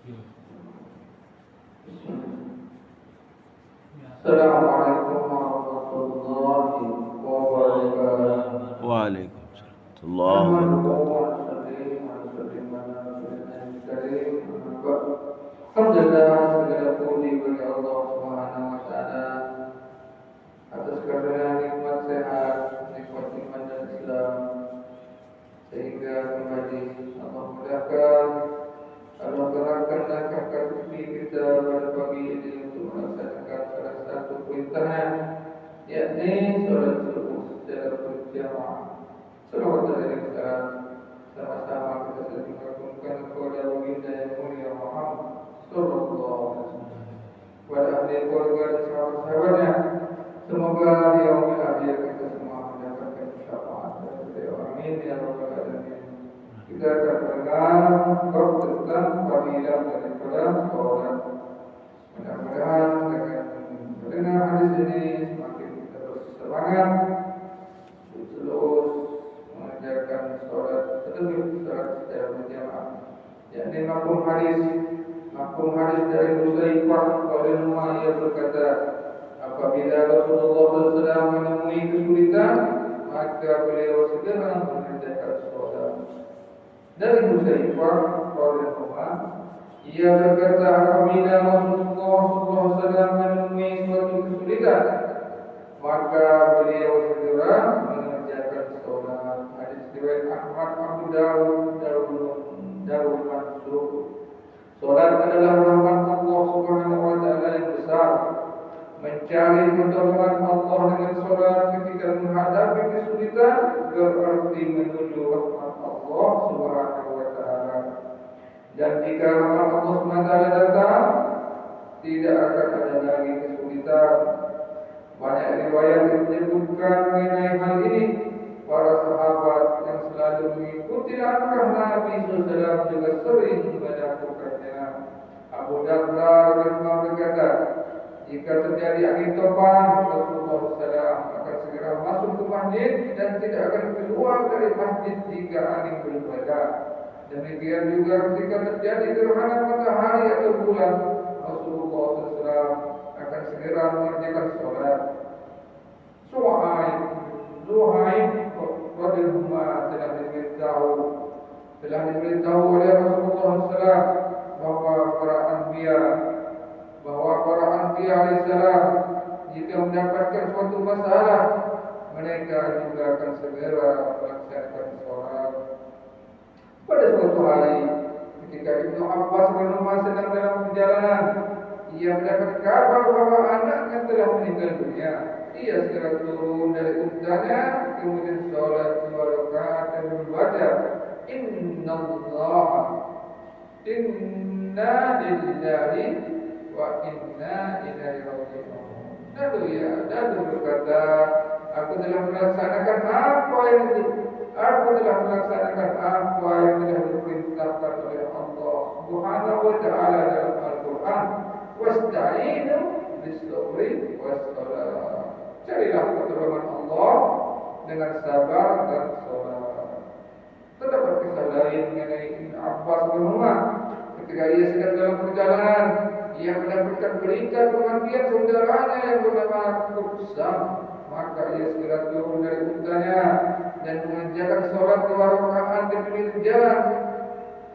Assalamualaikum warahmatullahi wabarakatuh. Waalaikumsalam warahmatullahi Alhamdulillah, segala puji bagi Allah Subhanahu wa taala atas karunia nikmat sehat, nikmat iman dan Islam, sehingga kembali Allah mudahkan, Allah gerakkan langkah kaki kita pada pagi ini untuk melaksanakan salah satu perintahnya, yakni solat subuh secara berjamaah. Salawat dan salam sama-sama kita saling mengagungkan kepada baginda yang mulia Muhammad sallallahu alaihi wasallam, kepada ahli keluarga dan sahabat-sahabatnya. Semoga di yaumil akhir kita semua mendapatkan syafaat dari beliau. Amin ya rabbal alamin. Kita akan mendengar bab tentang fadilah daripada sholat. Mudah-mudahan dengan mendengar hadis ini semakin kita bersemangat untuk terus mengerjakan sholat secara berjamaah. Yakni mafhum hadis dari Hudzaifah radhiyallahu anhu berkata, apabila Rasulullah SAW menemui kesulitan, maka beliau segera mengerjakan sholat. Dari Hudzaifah radhiyallahu anhu, ia berkata, apabila Rasulullah SAW menemui suatu kesulitan, maka beliau segera mengerjakan sholat. Hadis riwayat Ahmad, Abu Dawud, Darul Mansur. Sholat adalah rahmat Allah Subhanahu wa taala yang besar. Mencari pertolongan Allah dengan sholat ketika menghadapi kesulitan berarti menuju rahmat Allah Subhanahu wa taala. Dan jika rahmat Allah Subhanahu wa taala datang, tidak akan ada lagi kesulitan. Banyak riwayat yang menyebutkan mengenai hal ini. Para sahabat yang selalu mengikuti langkah Nabi SAW juga sering melakukannya. Abu Darda radhiyallahu berkata, jika terjadi angin topan, Rasulullah SAW akan segera masuk ke masjid dan tidak akan keluar dari masjid jika angin bertiup. Demikian juga ketika terjadi gerhana matahari atau bulan, Rasulullah SAW akan segera mengerjakan sholat. Zuhaib radhiyallahu telah diberitahu oleh Rasulullah SAW bahwa para anbiya alaihissalam jika mendapatkan suatu masalah, mereka juga akan segera melaksanakan sholat. Pada suatu hari, ketika Ibnu Abbas bin Umar sedang dalam perjalanan, ia mendapat kabar bahwa anaknya telah meninggal dunia. Ia segera turun dari untanya, kemudian sholat 2 rakaat dan membaca, Inna lillahi wa inna ilaihi raji'un. Lalu berkata, aku telah melaksanakan apa yang telah diperintahkan oleh Allah Subhanahu wa taala dalam Al-Qur'an. Wasta'inu bis-sabri was-salat. Carilah pertolongan Allah dengan sabar dan salat. Terdapat kisah lain mengenai Ibn Abbas bin Umar. Ketika ia sedang dalam perjalanan, ia mendapatkan berita kematian saudaranya yang bernama Kursam. Maka ia segera turun dari untanya dan mengerjakan sholat 2 rakaat di pinggir jalan.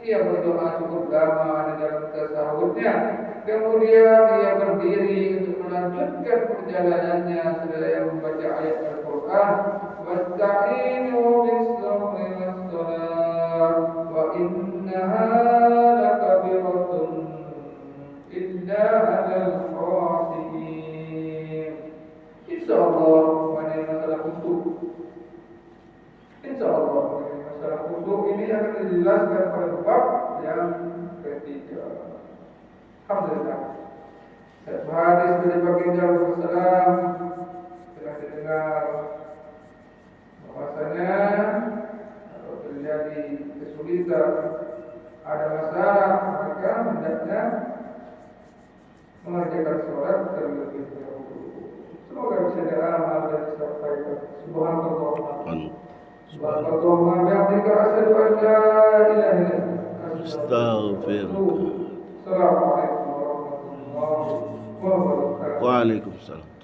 Ia berdoa cukup lama di dalam tasahudnya. Kemudian ia berdiri untuk melanjutkan perjalanannya seraya membaca ayat Al-Quran. Wasta'inu bis-sabri was-salat wa innaha lakabiratun illa 'alal khashi'in. Insyaallah mengenai masalah khusyuk. Insyaallah mengenai masalah khusyuk ini akan dijelaskan pada bab yang ketiga. Alhamdulillah. Hadis dari baginda Rasulullah telah didengar bahwasanya kalau terjadi kesulitan, ada masalah, maka hendaknya mengerjakan sholat terlebih dahulu. Semoga bisa diamal dan disampaikan. Subhanallah. Subhanallah wa bihamdika asyhadu an la ilaha illa anta astaghfiruka. wabarakatuh. Waalaikumsalam.